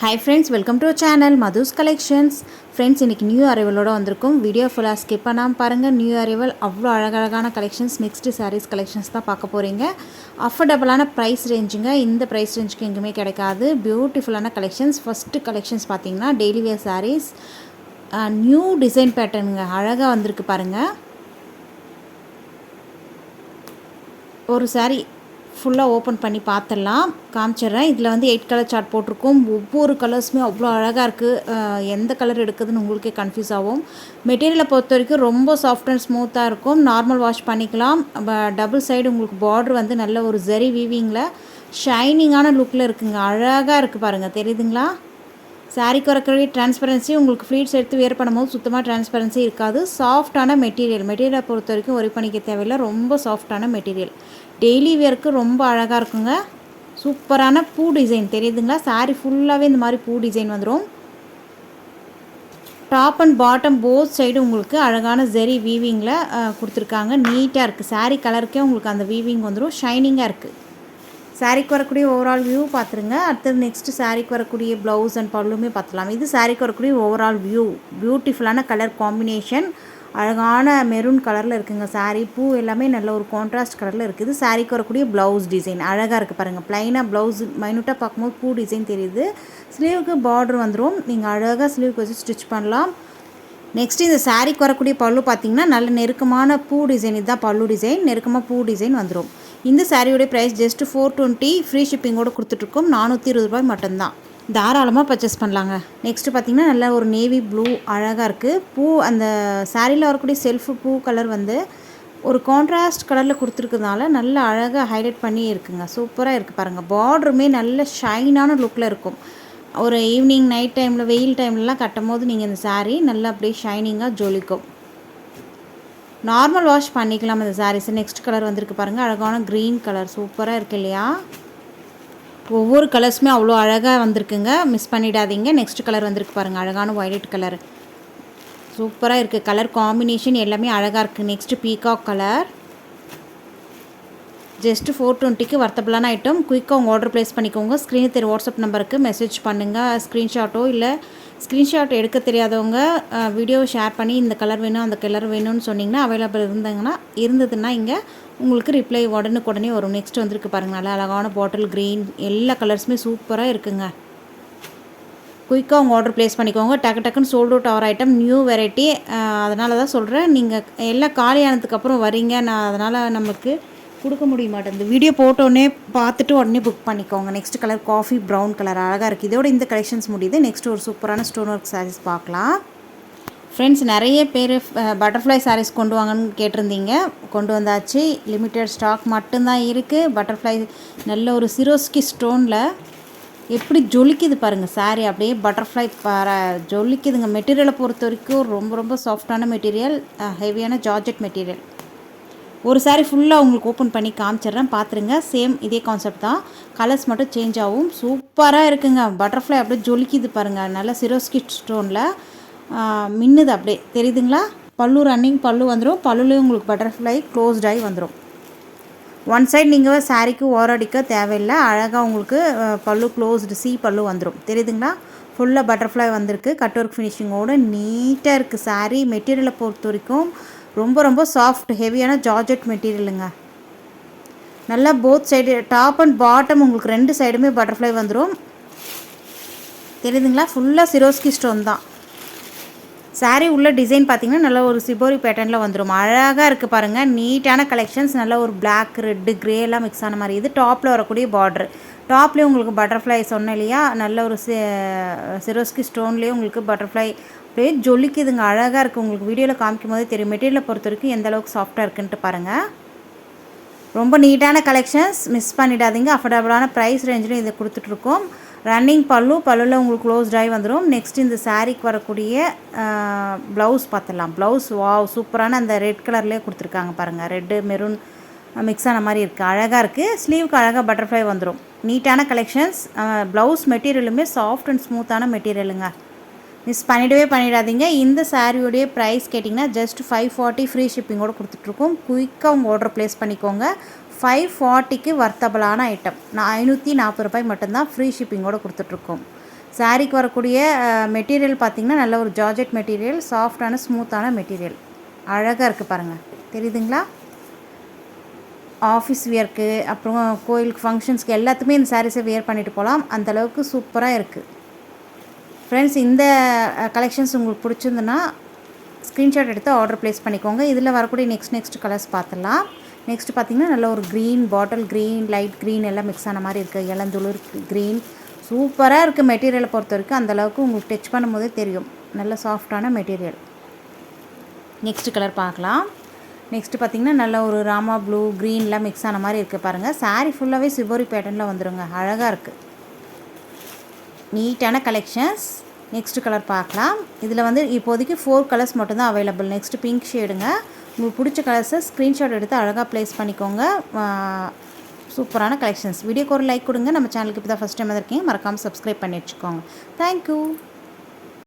Hi friends, welcome to our channel Madhu's Collections. Friends, இன்னைக்கு new அரைவலோட வந்திருக்கும். Video ஃபுல்லாக skip பண்ணாமல் பாருங்கள். நியூ அரைவல் அவ்வளோ அழகழகான கலெக்ஷன்ஸ், மிக்ஸ்டு சாரீஸ் கலெக்ஷன்ஸ் தான் பார்க்க போகிறீங்க. அஃபோர்டபுளான ப்ரைஸ் ரேஞ்சுங்க. இந்த ப்ரைஸ் ரேஞ்சுக்கு எங்கேயுமே கிடைக்காது. பியூட்டிஃபுல்லான கலெக்ஷன்ஸ். ஃபஸ்ட்டு கலெக்ஷன்ஸ் பார்த்தீங்கன்னா daily wear sarees, new design பேட்டர்னுங்க. அழகாக வந்திருக்கு பாருங்கள். ஒரு சாரீ ஃபுல்லாக ஓப்பன் பண்ணி பார்த்துடலாம், காமிச்சிட்றேன். இதில் வந்து 8 கலர் சார்ட் போட்டிருக்கோம். ஒவ்வொரு கலர்ஸுமே அவ்வளோ அழகாக இருக்குது. எந்த கலர் எடுக்குதுன்னு உங்களுக்கே கன்ஃபியூஸ் ஆகும். மெட்டீரியலை பொறுத்த வரைக்கும் ரொம்ப சாஃப்ட் அண்ட் ஸ்மூத்தாக இருக்கும். நார்மல் வாஷ் பண்ணிக்கலாம். டபுள் சைடு உங்களுக்கு பார்டர் வந்து நல்ல ஒரு ஜரி வீவிங்கில் ஷைனிங்கான லுக்கில் இருக்குங்க. அழகாக இருக்குது பாருங்கள், தெரியுதுங்களா? சாரீக்கு வரக்கூடிய டிரான்ஸ்பரன்சி உங்களுக்கு ஃப்ளீட்ஸ் எடுத்து வேர் பண்ணும்போது சுத்தமாக டிரான்ஸ்பரன்சி இருக்காது. சாஃப்டான மெட்டீரியலை பொறுத்த வரைக்கும் ஒரி பண்ணிக்க தேவையில்லை. ரொம்ப சாஃப்டான மெட்டீரியல். டெய்லி வேருக்கு ரொம்ப அழகாக இருக்குங்க. சூப்பரான பூ டிசைன் தெரியுதுங்களா? சாரீ ஃபுல்லாகவே இந்த மாதிரி பூ டிசைன் வந்துடும். Top and bottom both side உங்களுக்கு அழகான ஜெரி வீவிங்கில் கொடுத்துருக்காங்க. நீட்டாக இருக்குது. சாரீ கலருக்கே உங்களுக்கு அந்த வீவிங் வந்துடும். ஷைனிங்காக இருக்குது. சாரீக்கு வரக்கூடிய ஓவரால் வியூ பார்த்துருங்க. அடுத்தது நெக்ஸ்ட்டு சாரீக்கு வரக்கூடிய ப்ளவுஸ் அண்ட் பல்லுமே பார்த்துலாம். இது சாரீக்கு வரக்கூடிய ஓவரால் வியூ. பியூட்டிஃபுல்லான கலர் காம்பினேஷன், அழகான மெரூன் கலரில் இருக்குங்க. சாரீ பூ எல்லாமே நல்ல ஒரு கான்ட்ராஸ்ட் கலரில் இருக்குது. சாரீக்கு வரக்கூடிய ப்ளவுஸ் டிசைன் அழகாக இருக்குது பாருங்கள். ப்ளைனாக ப்ளவுஸ் மைனூட்டாக பார்க்கும்போது பூ டிசைன் தெரியுது. ஸ்லீவுக்கு பார்டர் வந்துடும். நீங்கள் அழகாக ஸ்லீவுக்கு வச்சு ஸ்டிச் பண்ணலாம். நெக்ஸ்ட்டு இந்த சாரீக்கு வரக்கூடிய பல்லு பார்த்திங்கன்னா நல்ல நெருக்கமான பூ டிசைன். இதுதான் பல்லு டிசைன். நெருக்கமாக பூ டிசைன் வந்துடும். இந்த சாரியோடைய ப்ரைஸ் ஜஸ்ட்டு 420, ஃப்ரீ ஷிப்பிங்கோடு கொடுத்துட்ருக்கோம். 420 ரூபாய் மட்டும்தான். தாராளமாக பர்ச்சேஸ் பண்ணலாங்க. நெக்ஸ்ட்டு பார்த்திங்கன்னா நல்ல ஒரு நேவி ப்ளூ அழகாக இருக்குது. பூ அந்த சாரியில் வரக்கூடிய செல்ஃபு பூ கலர் வந்து ஒரு கான்ட்ராஸ்ட் கலரில் கொடுத்துருக்கிறதுனால நல்ல அழகாக ஹைலைட் பண்ணி இருக்குங்க. சூப்பராக இருக்குது பாருங்கள். பார்டருமே நல்ல ஷைனான லுக்கில் இருக்கும். ஒரு ஈவினிங் நைட் டைமில் வெயில் டைம்லலாம் கட்டும் போது நீங்கள் இந்த சாரீ நல்லா அப்படியே ஷைனிங்காக ஜொலிக்கும். நார்மல் வாஷ் பண்ணிக்கலாம் இந்த சாரீஸ். நெக்ஸ்ட் கலர் வந்திருக்கு பாருங்கள். அழகான க்ரீன் கலர் சூப்பராக இருக்குது இல்லையா? ஒவ்வொரு கலர்ஸுமே அவ்வளோ அழகாக வந்திருக்குங்க. மிஸ் பண்ணிடாதீங்க. நெக்ஸ்ட் கலர் வந்திருக்கு பாருங்கள். அழகான வயலட் கலர் சூப்பராக இருக்குது. கலர் காம்பினேஷன் எல்லாமே அழகாக இருக்குது. Next peacock colour. ஜஸ்ட்டு 420க்கு வர்த்தபிளான ஐட்டம். குயிக்காக உங்கள் ஆர்டர் ப்ளேஸ் பண்ணிக்கோங்க. ஸ்க்ரீனில் தெரிய வாட்ஸ்அப் நம்பருக்கு மெசேஜ் பண்ணுங்கள். ஸ்க்ரீன்ஷாட்டோ இல்லை ஸ்க்ரீன்ஷாட் எடுக்க தெரியாதவங்க வீடியோவை ஷேர் பண்ணி இந்த கலர் வேணும் அந்த கலர் வேணும்னு சொன்னிங்கன்னா அவைலபிள் இருந்ததுன்னா இங்கே உங்களுக்கு ரிப்ளை உடனுக்குடனே வரும். நெக்ஸ்ட் வந்திருக்கு பாருங்கள். நல்லா அழகான பாட்டில் க்ரீன். எல்லா கலர்ஸுமே சூப்பராக இருக்குங்க. குயிக்காக உங்கள் ஆர்டர் ப்ளேஸ் பண்ணிக்கோங்க. டக்குன்னு சோல்ட் அவுட் ஆகிற ஐட்டம், நியூ வெரைட்டி. அதனால தான் சொல்கிறேன், நீங்கள் எல்லாம் காலியானதுக்கப்புறம் வரீங்க. அதனால் நமக்கு கொடுக்க முடிய மாட்டேங்குது. வீடியோ போட்டோடனே பார்த்துட்டு உடனே புக் பண்ணிக்கோங்க. Next colour coffee brown colour அழகாக இருக்குது. இதோட இந்த கலெக்ஷன்ஸ் முடியுது. நெக்ஸ்ட் ஒரு சூப்பரான ஸ்டோன் ஒர்க் சாரீஸ் பார்க்கலாம். ஃப்ரெண்ட்ஸ், நிறைய பேர் பட்டர்ஃப்ளை சாரீஸ் கொண்டு வாங்கன்னு கேட்டிருந்தீங்க. கொண்டு வந்தாச்சு. லிமிட்டட் ஸ்டாக் மட்டும்தான் இருக்குது. பட்டர்ஃப்ளை நல்ல ஒரு சிரோஸ்கி ஸ்டோனில் எப்படி ஜொலிக்குது பாருங்கள். சாரீ அப்படியே பட்டர்ஃப்ளை ஜொலிக்குதுங்க. மெட்டீரியலை பொறுத்த வரைக்கும் ரொம்ப ரொம்ப சாஃப்டான மெட்டீரியல், ஹெவியான ஜார்ஜெட் மெட்டீரியல். ஒரு சாரீ ஃபுல்லாக உங்களுக்கு ஓப்பன் பண்ணி காமிச்சிட்றேன், பார்த்துருங்க. சேம் இதே கான்செப்ட் தான். கலர்ஸ் மட்டும் சேஞ்ச் ஆகும். சூப்பராக இருக்குங்க. பட்டர்ஃப்ளை அப்படியே ஜொலிக்குது பாருங்கள். நல்லா சிரோஸ்கி ஸ்டோனில் மின்னுது அப்படியே, தெரியுதுங்களா? பல்லு ரன்னிங் பல்லு வந்துடும். பல்லுலேயும் உங்களுக்கு பட்டர்ஃப்ளை க்ளோஸ்ட் ஆகி வந்துடும். ஒன் சைடு நீங்கள் சாரீக்கு ஓரடிக்க தேவையில்லை. அழகாக உங்களுக்கு பல்லு க்ளோஸ்டு பல்லு வந்துடும். தெரியுதுங்களா? ஃபுல்லாக பட்டர்ஃப்ளை வந்திருக்கு. கட் ஒர்க் ஃபினிஷிங்கோடு நீட்டாக இருக்குது சாரீ. மெட்டீரியலை பொறுத்த வரைக்கும் ரொம்ப ரொம்ப சாஃப்ட் ஹெவியான ஜார்ஜெட் மெட்டீரியலுங்க. நல்லா both side top and bottom உங்களுக்கு 2 சைடுமே பட்டர்ஃப்ளை வந்துடும். தெரியுதுங்களா? ஃபுல்லாக சிரோஸ்கி ஸ்டோன் தான். சாரீ உள்ள டிசைன் பார்த்திங்கன்னா நல்ல ஒரு சிபோரி பேட்டர்னில் வந்துடும். அழகாக இருக்குது பாருங்கள். நீட்டான கலெக்ஷன்ஸ். நல்ல ஒரு பிளாக், ரெட்டு, க்ரே எல்லாம் மிக்ஸ் ஆன மாதிரி. இது டாப்பில் வரக்கூடிய பார்டர். டாப்லேயும் உங்களுக்கு பட்டர்ஃப்ளை சொன்னேன் இல்லையா? நல்ல ஒரு சிரோஸ்கி ஸ்டோன்லேயே உங்களுக்கு பட்டர்ஃப்ளை அப்படியே ஜொலிக்குதுங்க. அழகாக இருக்குது. உங்களுக்கு வீடியோவில் காமிக்கும் போதே தெரியும். மெட்டீரியலை பொறுத்த வரைக்கும் எந்த அளவுக்கு சாஃப்டாக இருக்குன்ட்டு பாருங்கள். ரொம்ப நீட்டான கலெக்ஷன்ஸ். மிஸ் பண்ணிடாதீங்க. அஃபோர்டபுளான ப்ரைஸ் ரேஞ்சிலும் இதை கொடுத்துட்ருக்கோம். ரன்னிங் பல்லுவில் உங்களுக்கு க்ளோஸ்ட் ஆகி வந்துடும். நெக்ஸ்ட் இந்த சாரீக்கு வரக்கூடிய ப்ளவுஸ் பார்த்துடலாம். ப்ளவுஸ் சூப்பரான அந்த ரெட் கலர்லேயே கொடுத்துருக்காங்க பாருங்கள். ரெட்டு மெரூன் மிக்ஸ் ஆன மாதிரி இருக்குது. அழகாக இருக்குது. ஸ்லீவுக்கு அழகாக பட்டர்ஃப்ளை வந்துடும். நீட்டான கலெக்ஷன்ஸ். ப்ளவுஸ் மெட்டீரியலுமே சாஃப்ட் அண்ட் ஸ்மூத்தான மெட்டீரியலுங்க. மிஸ் பண்ணிடாதீங்க. இந்த சாரியோடைய ப்ரைஸ் கேட்டிங்கன்னா ஜஸ்ட் 540, ஃப்ரீ ஷிப்பிங்கோடு கொடுத்துட்ருக்கோம். குயிக்காக உங்கள் ஆர்டர் ப்ளேஸ் பண்ணிக்கோங்க. 540க்கு வர்த்தபிளான ஐட்டம். 540 ரூபாய் மட்டும்தான். ஃப்ரீ ஷிப்பிங்கோடு கொடுத்துட்ருக்கோம். சாரீக்கு வரக்கூடிய மெட்டீரியல் பார்த்திங்கன்னா நல்ல ஒரு ஜார்ஜெட் மெட்டீரியல், சாஃப்டான ஸ்மூத்தான மெட்டீரியல், அழகாக இருக்குது பாருங்கள், தெரியுதுங்களா? ஆஃபீஸ் வியர்க்கு அப்புறம் கோயிலுக்கு ஃபங்க்ஷன்ஸ்க்கு எல்லாத்துக்குமே இந்த சாரீஸை வியர் பண்ணிட்டு போகலாம். அந்தளவுக்கு சூப்பராக இருக்குது ஃப்ரெண்ட்ஸ். இந்த கலெக்ஷன்ஸ் உங்களுக்கு பிடிச்சிருந்துன்னா ஸ்க்ரீன்ஷாட் எடுத்து ஆர்டர் ப்ளேஸ் பண்ணிக்கோங்க. இதில் வரக்கூடிய நெக்ஸ்ட் கலர்ஸ் பார்த்துடலாம். நெக்ஸ்ட் பார்த்திங்கன்னா நல்ல ஒரு green, bottle green, light green எல்லாம் மிக்ஸ் ஆன மாதிரி இருக்குது. இளந்துளிர் க்ரீன் சூப்பராக இருக்குது. மெட்டீரியலை பொறுத்த வரைக்கும் அந்தளவுக்கு உங்களுக்கு டச் பண்ணும்போதே தெரியும், நல்ல சாஃப்டான மெட்டீரியல். நெக்ஸ்ட் கலர் பார்க்கலாம். நெக்ஸ்ட்டு பார்த்திங்கன்னா நல்ல ஒரு ராமா ப்ளூ, க்ரீன்லாம் மிக்ஸ் ஆன மாதிரி இருக்குது பாருங்கள். சாரீ ஃபுல்லாகவே சிவோரி பேட்டர்னில் வந்துடுங்க, அழகாக இருக்குது, நீட்டான கலெக்ஷன்ஸ். நெக்ஸ்ட்டு கலர் பார்க்கலாம். இதில் வந்து இப்போதைக்கு 4 கலர்ஸ் மட்டும்தான் அவைலபிள். Next pink ஷேடுங்க. உங்களுக்கு பிடிச்ச கலர்ஸை ஸ்க்ரீன்ஷாட் எடுத்து அழகாக ப்ளேஸ் பண்ணிக்கோங்க. சூப்பரான கலெக்ஷன்ஸ். வீடியோக்கு ஒரு லைக் கொடுங்க. நம்ம சேனலுக்கு இப்போ தான் ஃபஸ்ட் டைம் வந்திருக்கீங்க, மறக்காமல் சப்ஸ்கிரைப் பண்ணி வச்சுக்கோங்க. தேங்க்யூ.